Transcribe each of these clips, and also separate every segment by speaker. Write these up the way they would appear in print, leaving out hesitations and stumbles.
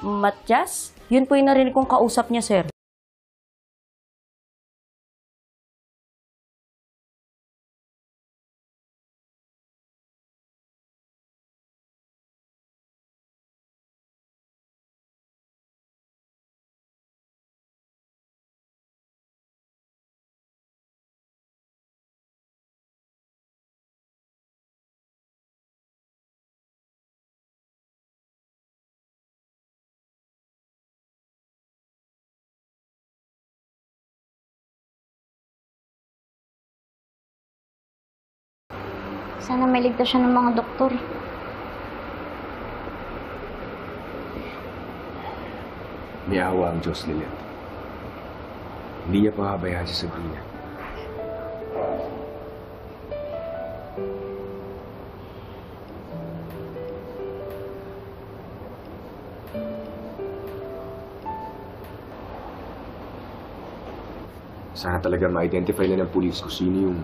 Speaker 1: Matias? Yun po yung narinig kong kausap niya, sir.
Speaker 2: Sana may ligtas siya ng mga doktor.
Speaker 3: May awa ang Diyos, Lilith. Hindi niya pahabayaan si Sabrina. Sana talaga ma-identify na ng pulis kung sino yung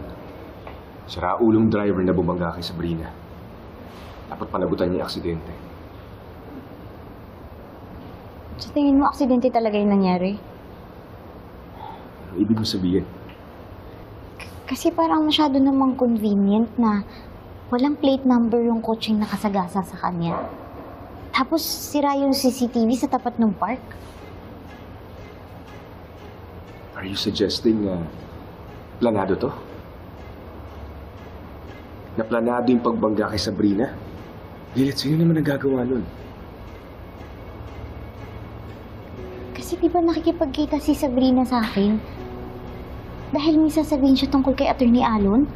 Speaker 3: siraulong driver na bumangga kay Sabrina. Dapat panagutan niya yung aksidente.
Speaker 2: Sa tingin mo, aksidente talaga yung nangyari?
Speaker 3: Ano ibig mo sabihin?
Speaker 2: Kasi parang masyado namang convenient na walang plate number yung coaching nakasagasa sa kanya. Tapos sira yung CCTV sa tapat ng park.
Speaker 3: Are you suggesting na planado to? Na planado yung pagbangga kay Sabrina? Lilith, sino naman nagagawa nun?
Speaker 2: Kasi di ba nakikipagkita si Sabrina sa akin? Dahil may sasabihin siya tungkol kay Attorney Alon?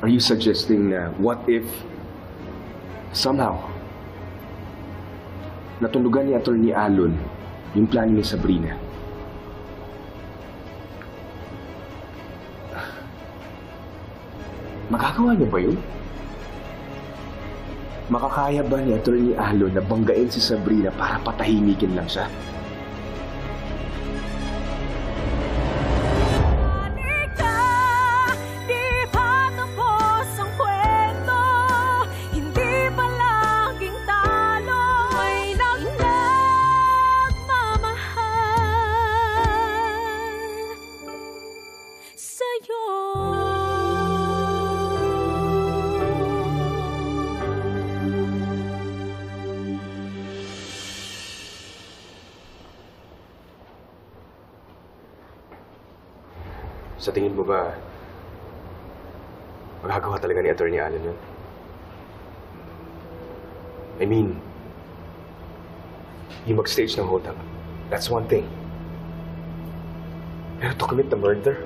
Speaker 3: Are you suggesting na what if somehow natunugan ni Attorney Alon yung plano ni Sabrina? Magagawa niya ba yun? Makakaya ba ni Attorney Alon na banggain si Sabrina para patahimikin lang siya? Sa tingin mo ba, magagawa talaga ni Attorney Allen yun? I mean, yung mag-stage ng hold-up, that's one thing. Pero to commit the murder,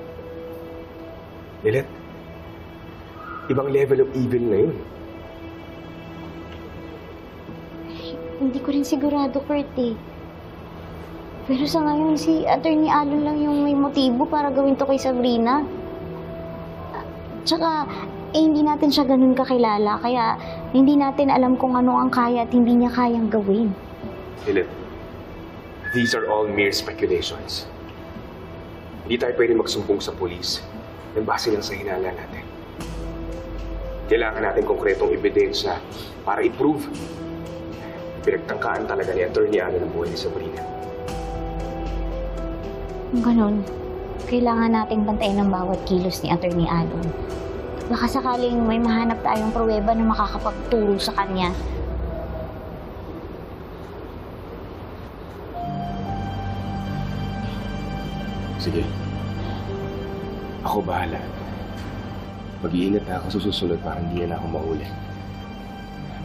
Speaker 3: Lilith, ibang level of evil na yun.
Speaker 2: Hindi ko rin sigurado, Kurt, eh. Pero sa ngayon, si Attorney Alon lang yung may motibo para gawin to kay Sabrina. Tsaka, hindi natin siya ganun kakilala, kaya hindi natin alam kung ano ang kaya at hindi niya kayang gawin.
Speaker 3: Lilith, these are all mere speculations. Hindi tayo pwede magsumbong sa polis ng base lang sa hinala natin. Kailangan natin konkretong ebidensya para i-prove pinagtangkaan talaga ni Attorney Allen ang buhay ni Sabrina.
Speaker 2: Kung ganun, kailangan nating bantayan ang bawat kilos ni Attorney Alon. Baka sakaling may mahanap tayong pruweba na makakapagturo sa kanya.
Speaker 3: Sige. Ako bahala. Mag-iingat na ako sa susunod para hindi na ako mahuli.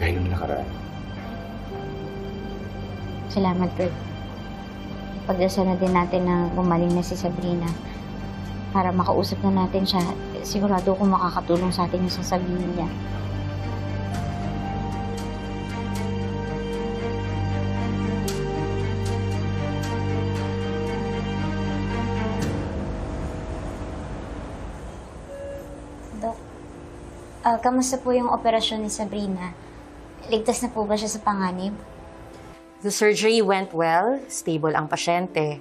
Speaker 3: Gaya nung nakaraan.
Speaker 2: Salamat, Kurt. Pagdasal na din natin na gumaling na si Sabrina para makausap na natin siya. Sigurado kung makakatulong sa atin yung sasabihin niya. Dok, kamusta po yung operasyon ni Sabrina? Ligtas na po ba siya sa panganib?
Speaker 4: The surgery went well, stable ang pasyente.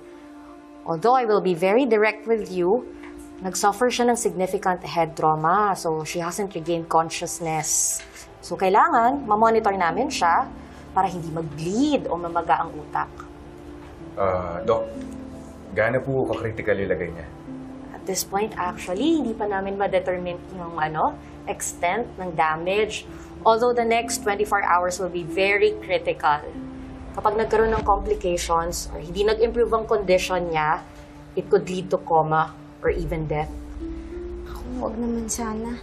Speaker 4: Although I will be very direct with you, nag-suffer siya ng significant head trauma, so she hasn't regained consciousness. So, kailangan mamonitor namin siya para hindi mag-bleed o mamaga ang utak.
Speaker 3: Dok, gaano po ka-critical yung lagay niya?
Speaker 4: At this point, actually, hindi pa namin ma-determine yung extent ng damage. Although the next 24 hours will be very critical. Kapag nagkaroon ng complications or hindi nag-improve ang condition niya, it could lead to coma or even death.
Speaker 2: Huwag naman sana.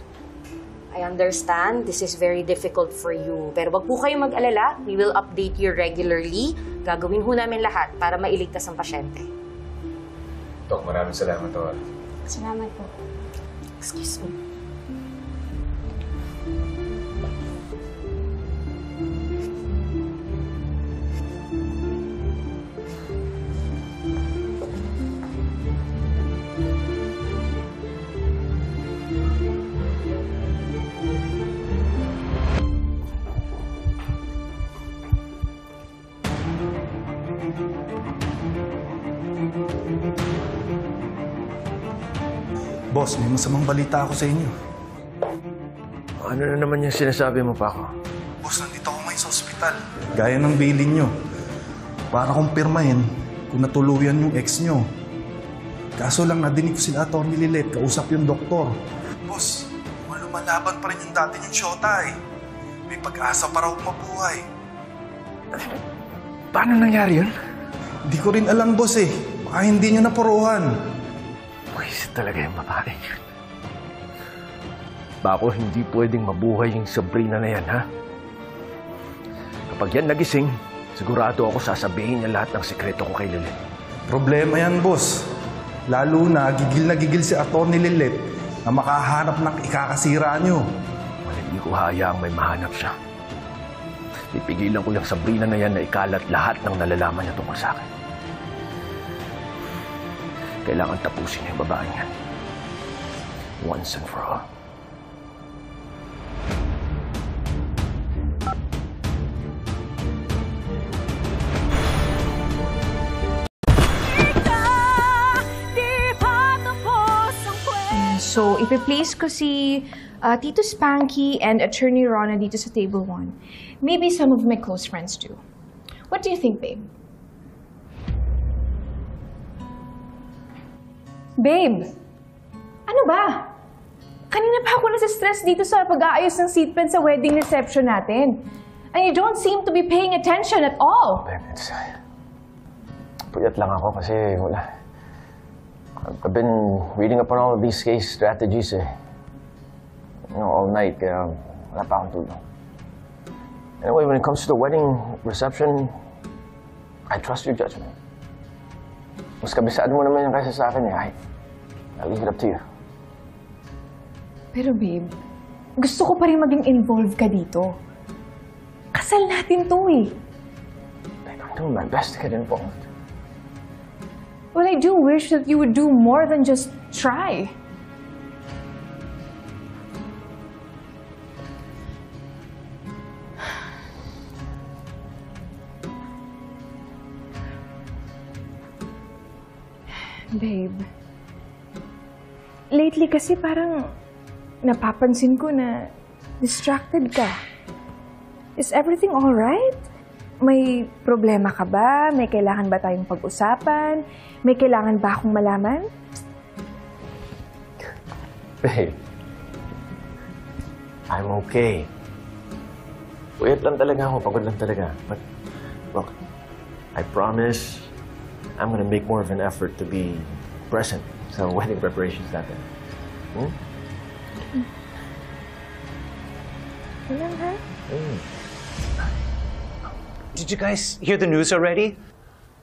Speaker 4: I understand this is very difficult for you. Pero wag po kayong mag-alala. We will update you regularly. Gagawin ho namin lahat para mailigtas ang pasyente.
Speaker 3: Dok, maraming salamat to.
Speaker 2: Salamat po.
Speaker 4: Excuse me.
Speaker 5: Boss, may masamang balita ako sa inyo.
Speaker 6: Ano na naman yung sinasabi mo, Paco?
Speaker 5: Boss, nandito ako ngayon sa ospital. Gaya ng bilin nyo. Para kumpirmahin kung natuluyan yung ex nyo. Kaso lang nadinig ko sila Atty. Lilet, kausap yung doktor. Boss, lumalaban pa rin yung dati yung shota eh. May pag-asa pa raw mabuhay.
Speaker 6: Paano nangyari yun?
Speaker 5: Hindi ko rin alam, boss eh. Baka hindi nyo napuruhan.
Speaker 6: Pwes talaga yung babae yun. Paco, hindi pwedeng mabuhay yung Sabrina na yan, ha? Kapag yan nagising, sigurado ako sasabihin niya lahat ng sekreto ko kay Lilet.
Speaker 5: Problema yan, boss. Lalo na gigil si Atty. Lilet na makahanap ng ikakasira nyo.
Speaker 6: Well, hindi ko hayaang may mahanap siya. Pipigilan ko yung Sabrina na yan na ikalat lahat ng nalalaman niya tungkol sa akin. Kailangan tapusin niya yung babaeng yan. Once and for all.
Speaker 7: So, ipi-place ko si Tito Spanky and Attorney Rona dito sa table 1. Maybe some of my close friends too. What do you think, babe? Babe! Ano ba? Kanina pa ako nasa-stress dito sa pag-aayos ng seatbelt sa wedding reception natin. And you don't seem to be paying attention at all.
Speaker 6: Babe, puyat lang ako kasi wala. I've been reading up on all of these case strategies all night, kaya wala pa akong tulong. Anyway, when it comes to the wedding reception, I trust your judgment. Mas kabisado mo naman yung kaysa sa akin I'll leave it up to you.
Speaker 7: Pero babe, gusto ko pa rin maging involved ka dito. Kasal natin to eh.
Speaker 6: Babe, I'm doing my best to get involved.
Speaker 7: Well, I do wish that you would do more than just try. Babe, lately kasi parang napapansin ko na distracted ka. Is everything alright? May problema ka ba? May kailangan ba tayong pag-usapan? May kailangan ba akong malaman?
Speaker 6: Babe, I'm okay. Puyat lang talaga ako, pagod lang talaga. But, look, I promise I'm gonna make more of an effort to be present sa wedding preparations natin.
Speaker 7: Alam ha?
Speaker 8: Did you guys hear the news already?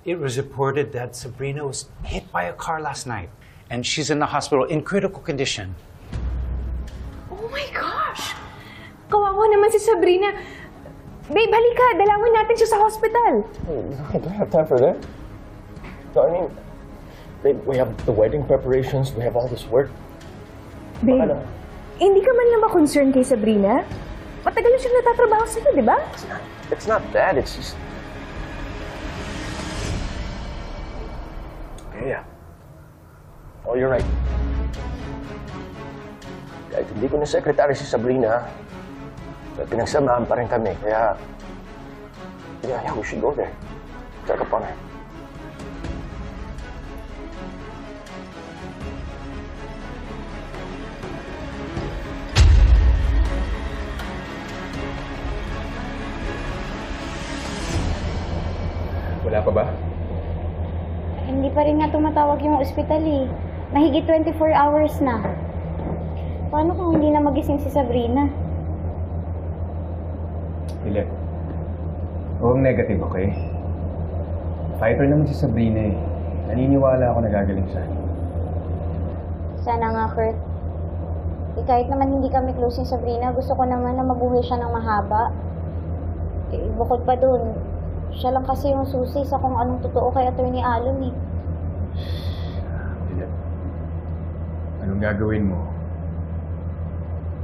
Speaker 8: It was reported that Sabrina was hit by a car last night, and she's in the hospital in critical condition.
Speaker 7: Oh my gosh! Kawawa naman si Sabrina. Babe, halika. Dalawin natin siya sa hospital.
Speaker 6: I don't have time for that. No, I mean, babe, we have the wedding preparations, we have all this work.
Speaker 7: Babe, hindi ka man lang ma-concern kay Sabrina? Matagal na siyang natatrabaho sa'yo, di ba?
Speaker 6: It's not that, it's just... Yeah. Oh, you're right. Kahit hindi ko na secretary si Sabrina, Pinagsamahan pa rin kami, kaya... Yeah, we should go there. Check up on her.
Speaker 3: Wala pa ba?
Speaker 2: Hindi pa rin nga tumatawag yung ospital eh. Mahigit 24 hours na. Paano kung hindi na magising si Sabrina?
Speaker 3: Lilet, huwag negative, okay? Fighter naman si Sabrina eh. Naniniwala ako na gagaling siya.
Speaker 2: Sana nga, Kurt. Kahit naman hindi kami close ni Sabrina, gusto ko naman na mabuhay siya ng mahaba. Bukod pa dun, siya lang kasi yung susi sa kung anong totoo kay Atty. Alon eh.
Speaker 3: Lilet, anong gagawin mo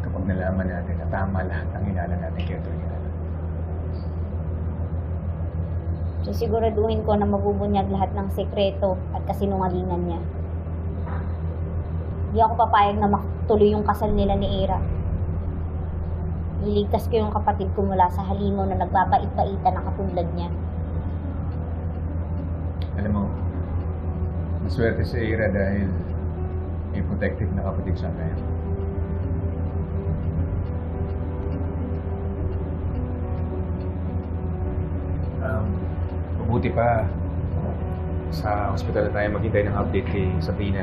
Speaker 3: kapag nalaman natin na tama lahat ang inala natin kay Atty. Alon?
Speaker 2: Sisiguraduhin ko na mabubunyag lahat ng sekreto at kasinungalingan niya. Hindi ako papayag na matuloy yung kasal nila ni Ira. Iligtas ko yung kapatid ko mula sa halimaw na nagbabait-baitan na katulad niya.
Speaker 3: Alam mo, maswerte si Ira dahil may protective na kapatid siya ngayon. Mabuti pa sa hospital na tayo maghintay ng update kay Sabrina.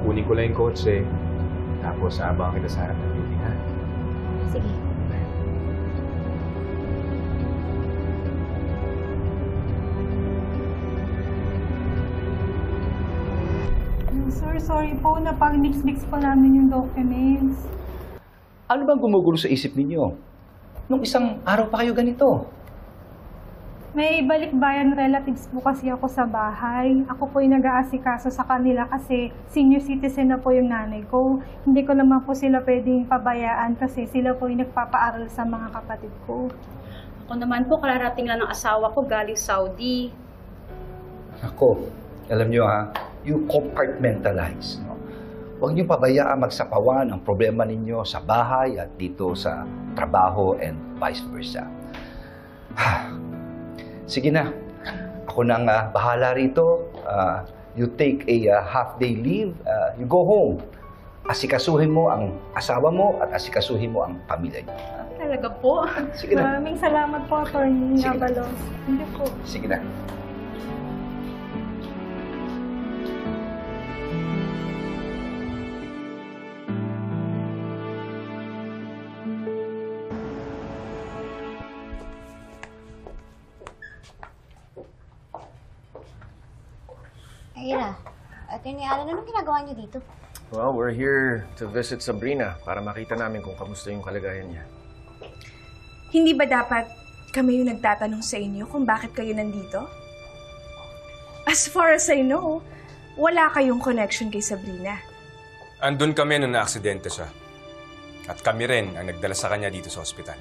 Speaker 3: Kunin ko lang yung kotse, tapos abangan kita sa harap ng building, ha?
Speaker 2: Sige.
Speaker 9: Sorry po, napag-mix-mix po namin yung documents.
Speaker 10: Ano bang gumugulo sa isip ninyo? Nung isang araw pa kayo ganito.
Speaker 9: May balikbayan relatives po kasi ako sa bahay. Ako po yung nag-aasikaso sa kanila kasi senior citizen na po yung nanay ko. Hindi ko naman po sila pwedeng pabayaan kasi sila po yung nagpapaaral sa mga kapatid ko.
Speaker 1: Ako naman po, kararating lang ng asawa ko galing Saudi.
Speaker 10: Ako, alam nyo ha, you compartmentalize. No? Huwag niyo pabayaan magsapawan ang problema ninyo sa bahay at dito sa trabaho and vice versa. Sige na, ako nang bahala rito. You take a half-day leave, you go home. Asikasuhin mo ang asawa mo at asikasuhin mo ang pamilya niyo.
Speaker 9: Talaga po?
Speaker 10: Sige na.
Speaker 9: Maraming salamat po, Atty. Abalos. Hindi po.
Speaker 10: Sige na.
Speaker 2: Ira, Atty. Alon, anong ginagawa niyo dito?
Speaker 6: Well, we're here to visit Sabrina para makita namin kung kamusta yung kalagayan niya.
Speaker 7: Hindi ba dapat kami yung nagtatanong sa inyo kung bakit kayo nandito? As far as I know, wala kayong connection kay Sabrina.
Speaker 11: Andun kami nung naaksidente siya. At kami rin ang nagdala sa kanya dito sa ospital.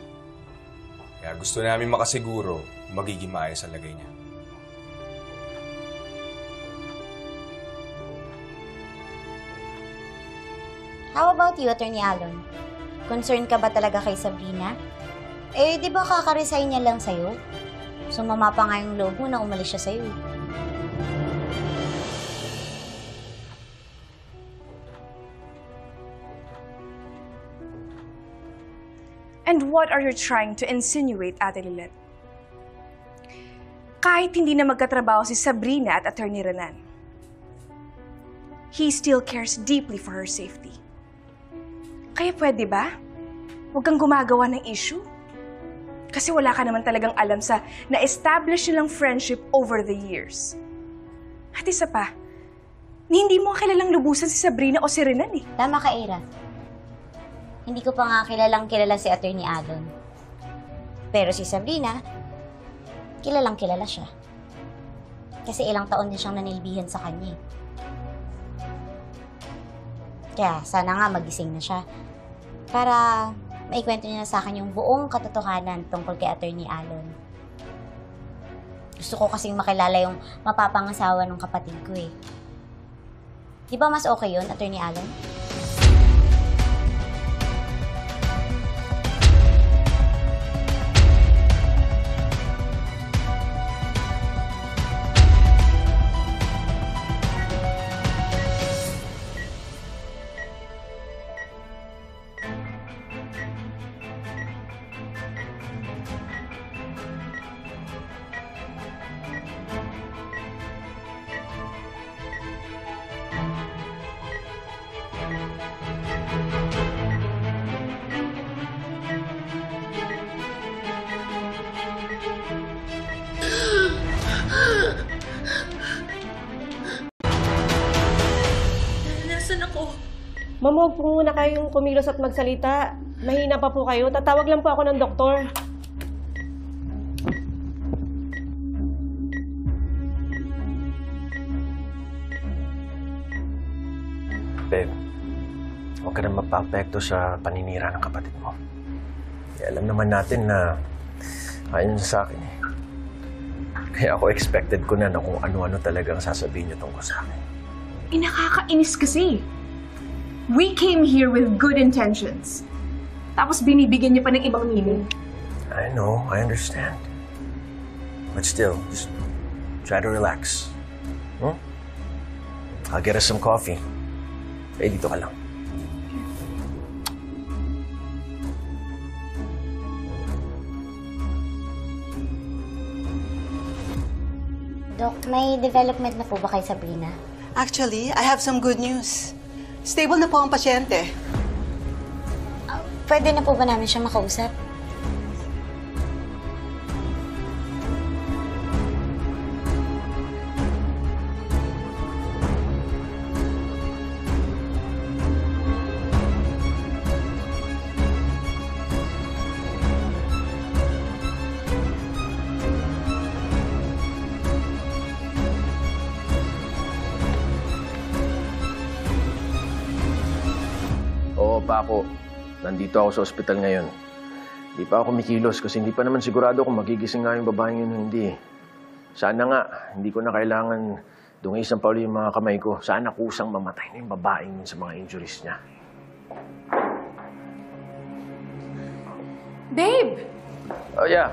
Speaker 11: Kaya gusto namin makasiguro magiging maayos ang lagay niya.
Speaker 2: How about you, Atty. Alon? Concerned ka ba talaga kay Sabrina? Eh, di ba kaka-resign niya lang sa'yo? Sumama pa nga yung loob mo na umalis siya sa'yo.
Speaker 7: And what are you trying to insinuate, Ate Lilet? Kahit hindi na magkatrabaho si Sabrina at Atty. Renan, he still cares deeply for her safety. Kaya pwede ba? Huwag kang gumagawa ng issue. Kasi wala ka naman talagang alam sa na-establish nilang friendship over the years. At isa pa, hindi mo kilalang lubusan si Sabrina o si Renan eh.
Speaker 2: Tama ka, Ira. Hindi ko pa nga kilalang kilala si Atty. Alon. Pero si Sabrina, kilalang kilala siya. Kasi ilang taon din siyang nanilbihan sa kanya. Kaya sana nga magising na siya para maikwento niya na sa akin yung buong katotohanan tungkol kay Atty. Alon. Gusto ko kasing makilala yung mapapangasawa ng kapatid ko eh. Di ba mas okay yun, Atty. Alon?
Speaker 12: Ma'am, huwag po muna kayong kumilos at magsalita. Mahina pa po kayo. Tatawag lang po ako ng doktor.
Speaker 6: Babe, huwag ka na mapapekto sa paninira ng kapatid mo. Alam naman natin na ayun sa akin eh. Kaya ako expected ko na kung ano-ano talagang sasabihin niyo tungkol sa akin.
Speaker 7: Nakakainis kasi. We came here with good intentions. Tapos binibigyan niyo pa ng ibang meaning.
Speaker 6: I know, I understand. But still, just try to relax. I'll get us some coffee. Dito ka lang.
Speaker 2: Dok, may development na po ba kay Sabrina?
Speaker 13: Actually, I have some good news. Stable na po ang pasyente.
Speaker 2: Pwede na po ba namin siya makausap?
Speaker 6: Paco, nandito ako sa ospital ngayon. Hindi pa ako kumikilos kasi hindi pa naman sigurado kung magigising nga yung babaeng yun o hindi. Sana nga, hindi ko na kailangan dungisan pa ulit yung mga kamay ko. Sana kusang mamatay na yung babaeng yun sa mga injuries niya.
Speaker 7: Babe!
Speaker 6: Oh, yeah.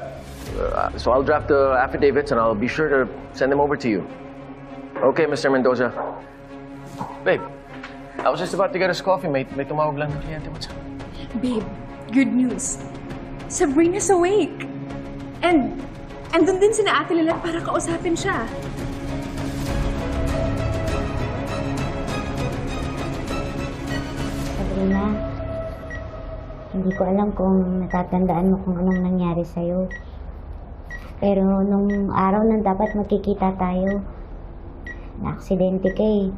Speaker 6: So I'll draft the affidavits and I'll be sure to send them over to you. Okay, Mr. Mendoza. Babe. I was just about to get us coffee, mate. May tumawag lang ng kliyente. What's up?
Speaker 7: Babe, good news. Sabrina's awake. And andun din sina Ate Lilet para kausapin siya.
Speaker 2: Sabrina, hindi ko alam kung natatandaan mo kung anong nangyari sa'yo. Pero nung araw na dapat magkikita tayo, na-aksidente ka eh.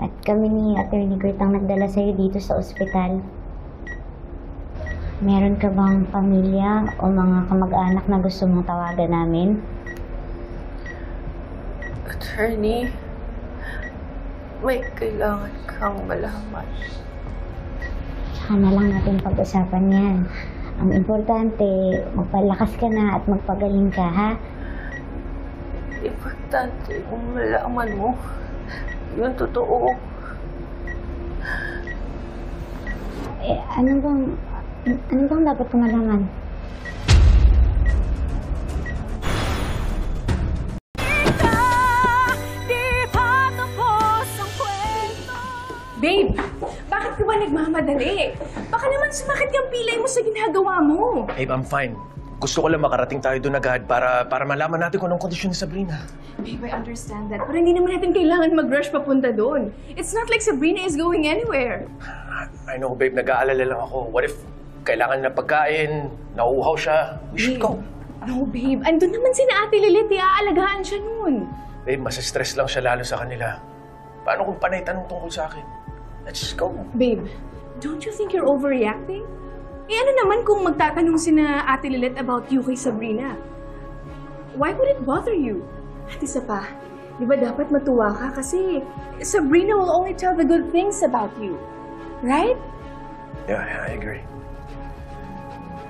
Speaker 2: At kami ni Attorney Kurt ang nagdala sa'yo dito sa ospital. Meron ka bang pamilya o mga kamag-anak na gusto mong tawagan namin?
Speaker 14: Attorney, may kailangan kang malaman.
Speaker 2: Saka na lang natin pag-usapan yan. Ang importante, magpalakas ka na at magpagaling ka, ha?
Speaker 14: Importante kung malaman mo. Yun totoo.
Speaker 2: Ano bang dapat kong malaman?
Speaker 7: Babe, bakit ka ba nagmamadali? Baka naman sumakit yung pilay mo sa ginagawa mo.
Speaker 6: Babe, I'm fine. Gusto ko lang makarating tayo doon agad para malaman natin kung anong kondisyon ni Sabrina.
Speaker 7: Babe, I understand that. Pero hindi naman natin kailangan mag-rush papunta doon. It's not like Sabrina is going anywhere.
Speaker 6: I know, babe. Nag-aalala lang ako. What if kailangan na pagkain, nauuhaw siya? We should go.
Speaker 7: No, babe. Andun naman si Ate Lilet. Iaalagaan siya nun.
Speaker 6: Babe, mas-stress lang siya lalo sa kanila. Paano kung panay tanong tungkol sa akin? Let's just go.
Speaker 7: Babe, don't you think you're overreacting? Ano naman kung magtatanong sina Ate Lilet about you kay Sabrina? Why would it bother you? At isa pa, di ba dapat matuwa ka kasi Sabrina will only tell the good things about you. Right?
Speaker 6: Yeah, I agree.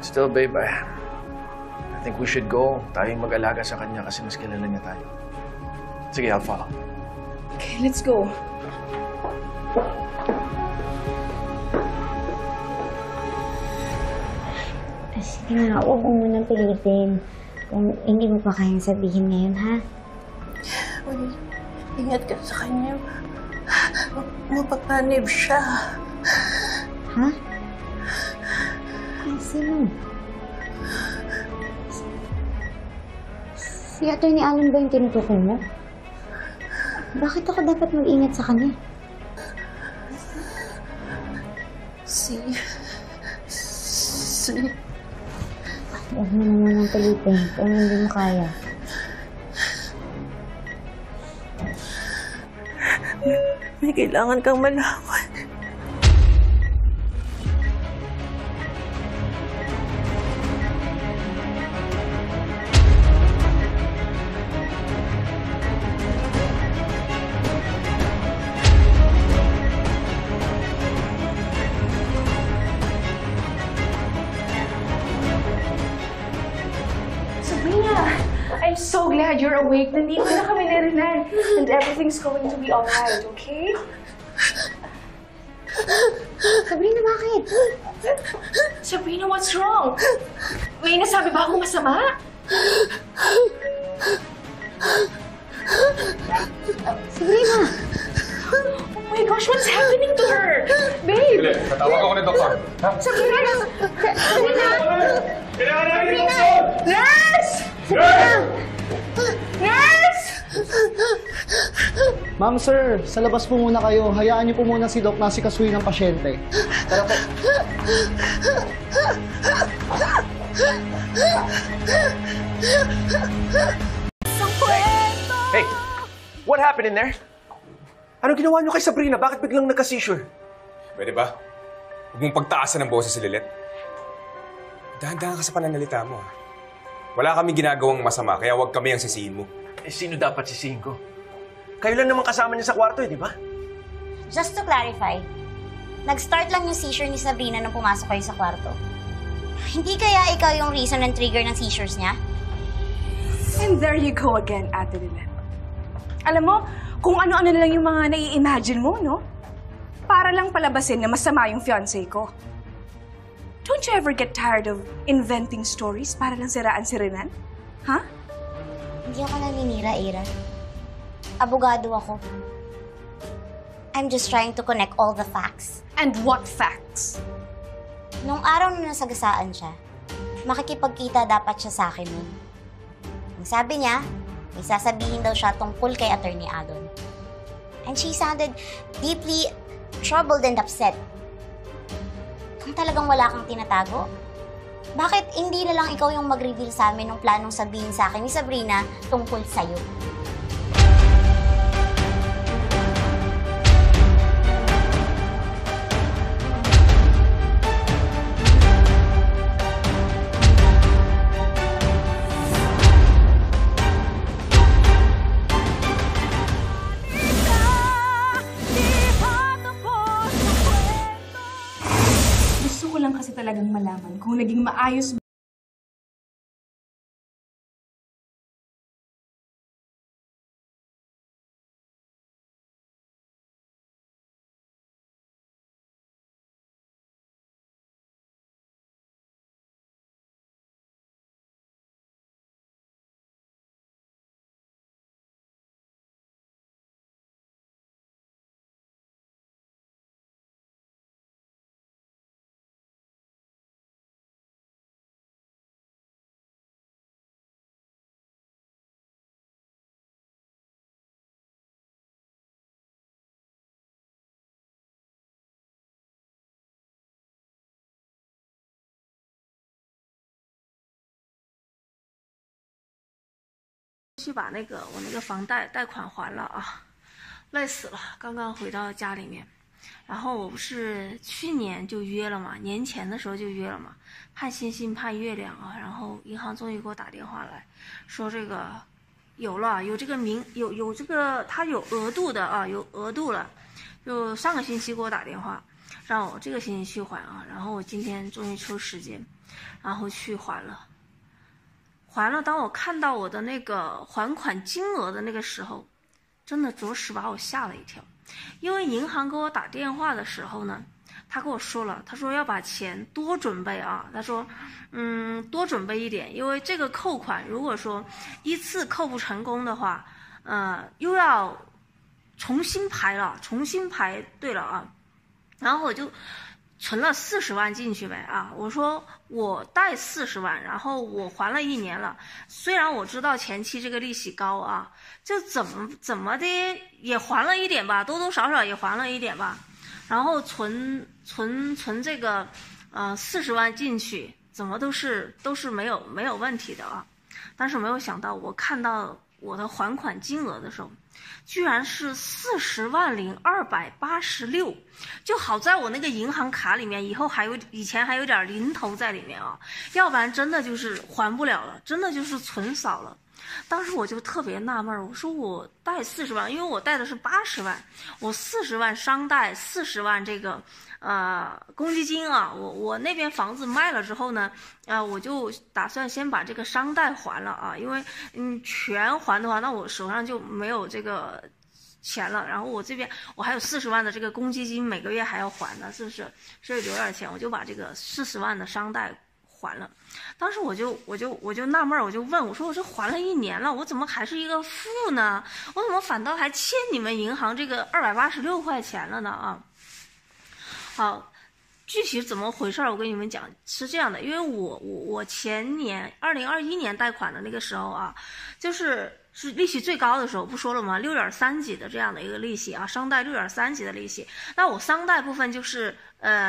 Speaker 6: Still, babe, I think we should go. Tayong mag-alaga sa kanya kasi mas kilala niya tayo. Sige, I'll follow.
Speaker 7: Okay, let's go.
Speaker 2: Sige nga, huwag mo munang pilitin. Kung hindi mo pa kayang sabihin ngayon, ha?
Speaker 14: Ingat ka sa kanya. Mapapanib siya.
Speaker 2: Ha? Ay, sino? Si Atty. Allen ba yung tinutukoy mo? Bakit ako dapat mag-ingat sa kanya? Huwag mo naman ang pilitin kung hindi mo kaya.
Speaker 14: May kailangan kang malaman.
Speaker 7: I'm so glad you're awake. Nandito na kami ni Renan. And everything's going to be alright, okay?
Speaker 2: Sabrina, bakit?
Speaker 7: Sabrina, what's wrong? May nasabi ba akong masama?
Speaker 2: Sabrina!
Speaker 7: Oh my gosh, what's happening to her? Babe!
Speaker 11: Bilis, tatawag ako ni Doktor.
Speaker 7: Sabrina! Sabrina!
Speaker 11: Kailangan namin ng doktor!
Speaker 7: Nurse! Nurse!
Speaker 15: Ma'am, sir, sa labas po muna kayo. Hayaan niyo po muna si Doc na sikasuhin ng pasyente. Tara po.
Speaker 6: Hey! What happened in there? Anong ginawa niyo kay Sabrina? Bakit biglang nagka-seizure?
Speaker 11: Pwede ba? Huwag mong pagtaasan ng boses si Lilet. Dahan-dahan ka sa pananalita mo. Wala kami ginagawang masama, kaya huwag kami ang sisihin mo.
Speaker 6: Eh, sino dapat sisihin ko? Kayo lang naman kasama niya sa kwarto, di ba?
Speaker 2: Just to clarify, nag-start lang yung seizure ni Sabrina nung pumasok kayo sa kwarto. Hindi kaya ikaw yung reason and trigger ng seizures niya?
Speaker 7: And there you go again, Ate Lilet. Alam mo, kung ano-ano na lang yung mga nai-imagine mo, no? Para lang palabasin na masama yung fiancé ko. Don't you ever get tired of inventing stories para lang siraan si Renan? Ha? Huh?
Speaker 2: Hindi ako naninira, Ira. Abogado ako. I'm just trying to connect all the facts.
Speaker 7: And what facts?
Speaker 2: Nung araw na nasagasaan siya, makikipagkita dapat siya sa akin nun. Ang sabi niya, may sasabihin daw siya tungkol kay Attorney Alon. And she sounded deeply troubled and upset. Kung talagang wala kang tinatago, bakit hindi na lang ikaw yung mag-reveal sa amin ng planong sabihin sa akin ni Sabrina tungkol sa'yo?
Speaker 7: Talagang malaman kung naging maayos
Speaker 14: 去把我那个房贷款还了啊，累死了！刚刚回到家里面，然后我不是去年就约了嘛，年前的时候就约了嘛，盼星星盼月亮啊，然后银行终于给我打电话来说这个有这个有这个他有额度的啊，有额度了，就上个星期给我打电话让我这个星期去还啊，然后我今天终于抽时间，然后去还了。当我看到我的那个还款金额的那个时候，真的着实把我吓了一跳。因为银行给我打电话的时候呢，他跟我说了，他说要把钱多准备啊，他说多准备一点，因为这个扣款如果说一次扣不成功的话，又要重新排队了啊。然后我就存了40万进去呗啊！我说我贷40万，然后我还了1年了。虽然我知道前期这个利息高啊，就怎么的也还了一点吧，多多少少也还了一点吧。然后存这个40万进去，怎么都是没有问题的啊。但是没有想到，我看到我的还款金额的时候，居然是40万零286，就好在我那个银行卡里面以前还有点零头在里面啊，要不然真的就是还不了了，真的就是存少了。当时我就特别纳闷，我说我贷40万，因为我贷的是80万，我40万商贷，40万这个公积金啊，我那边房子卖了之后呢，我就打算先把这个商贷还了啊，因为全还的话，那我手上就没有这个钱了，然后我这边我还有40万的这个公积金，每个月还要还的，是不是？所以留点钱，我就把这个40万的商贷还了。当时我就纳闷，我就问我说，我这还了1年了，我怎么还是一个负呢？我怎么反倒还欠你们银行这个286块钱了呢？啊，好，具体怎么回事我跟你们讲，是这样的，因为我前年2021年贷款的那个时候啊，是利息最高的时候，不说了吗？6.3几的这样的一个利息啊，商贷6.3几的利息。那我商贷部分就是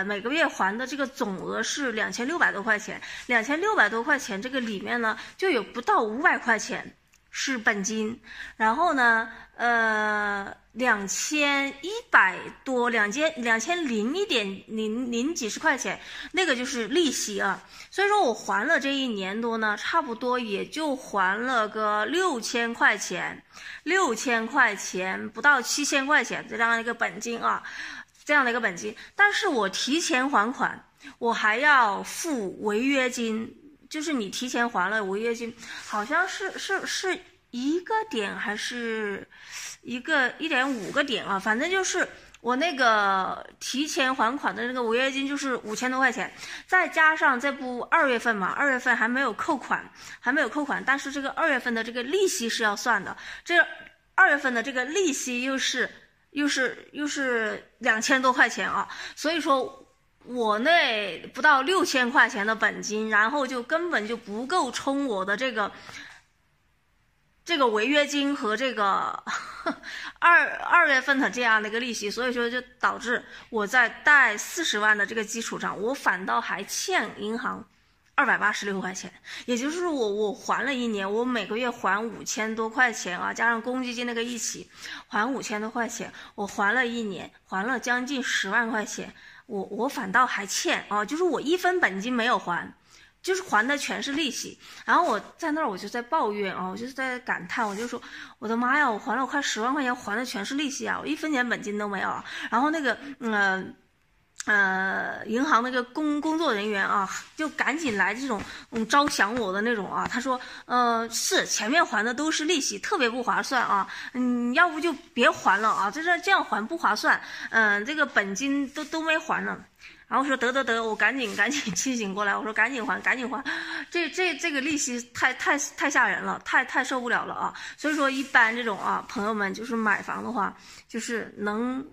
Speaker 14: 每个月还的这个总额是2600多块钱，2600多块钱这个里面呢就有不到500块钱是本金，然后呢2100多2000几十块钱，那个就是利息啊。所以说我还了这1年多呢，差不多也就还了个6000块钱不到7000块钱这样一个本金啊，这样的一个本金。但是我提前还款，我还要付违约金，就是你提前还了违约金，好像是1个点还是1.5个点啊，反正就是我那个提前还款的那个违约金就是5000多块钱，再加上这不2月份嘛，2月份还没有扣款，但是这个2月份的这个利息是要算的，这2月份的这个利息又是2000多块钱啊，所以说我那不到6000块钱的本金，然后就根本就不够充我的这个违约金和这个二月份的这样的一个利息，所以说就导致我在贷40万的这个基础上，我反倒还欠银行286块钱，也就是我还了1年，我每个月还5000多块钱啊，加上公积金那个一起还5000多块钱，我还了1年，还了将近10万块钱，我反倒还欠啊，就是我1分本金没有还。就是还的全是利息，然后我在那儿我就在抱怨啊，我就是在感叹，我就说我的妈呀，我还了快10万块钱，还的全是利息啊，我1分钱本金都没有啊。然后那个银行那个工作人员啊，就赶紧来这种招降我的那种啊，他说是前面还的都是利息，特别不划算啊，要不就别还了啊，这样还不划算，这个本金都没还呢。然后说得，我赶紧清醒过来，我说赶紧还，这个利息太吓人了，太受不了了啊！所以说一般这种啊朋友们就是买房的话，就是能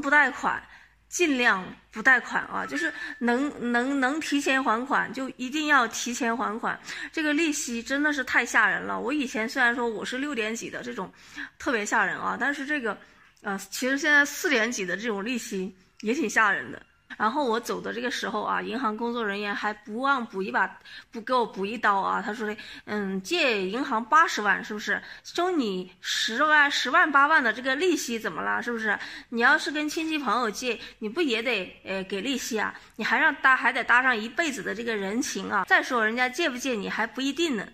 Speaker 14: 不贷款尽量不贷款啊，就是能提前还款就一定要提前还款，这个利息真的是太吓人了。我以前虽然说我是6点几的这种特别吓人啊，但是这个其实现在4点几的这种利息也挺吓人的。然后我走的这个时候啊，银行工作人员还不忘不给我补一刀啊，他说的借银行80万是不是？收你10万8万的这个利息怎么了？是不是？你要是跟亲戚朋友借，你不也得给利息啊？你还得搭上一辈子的这个人情啊！再说人家借不借你还不一定呢。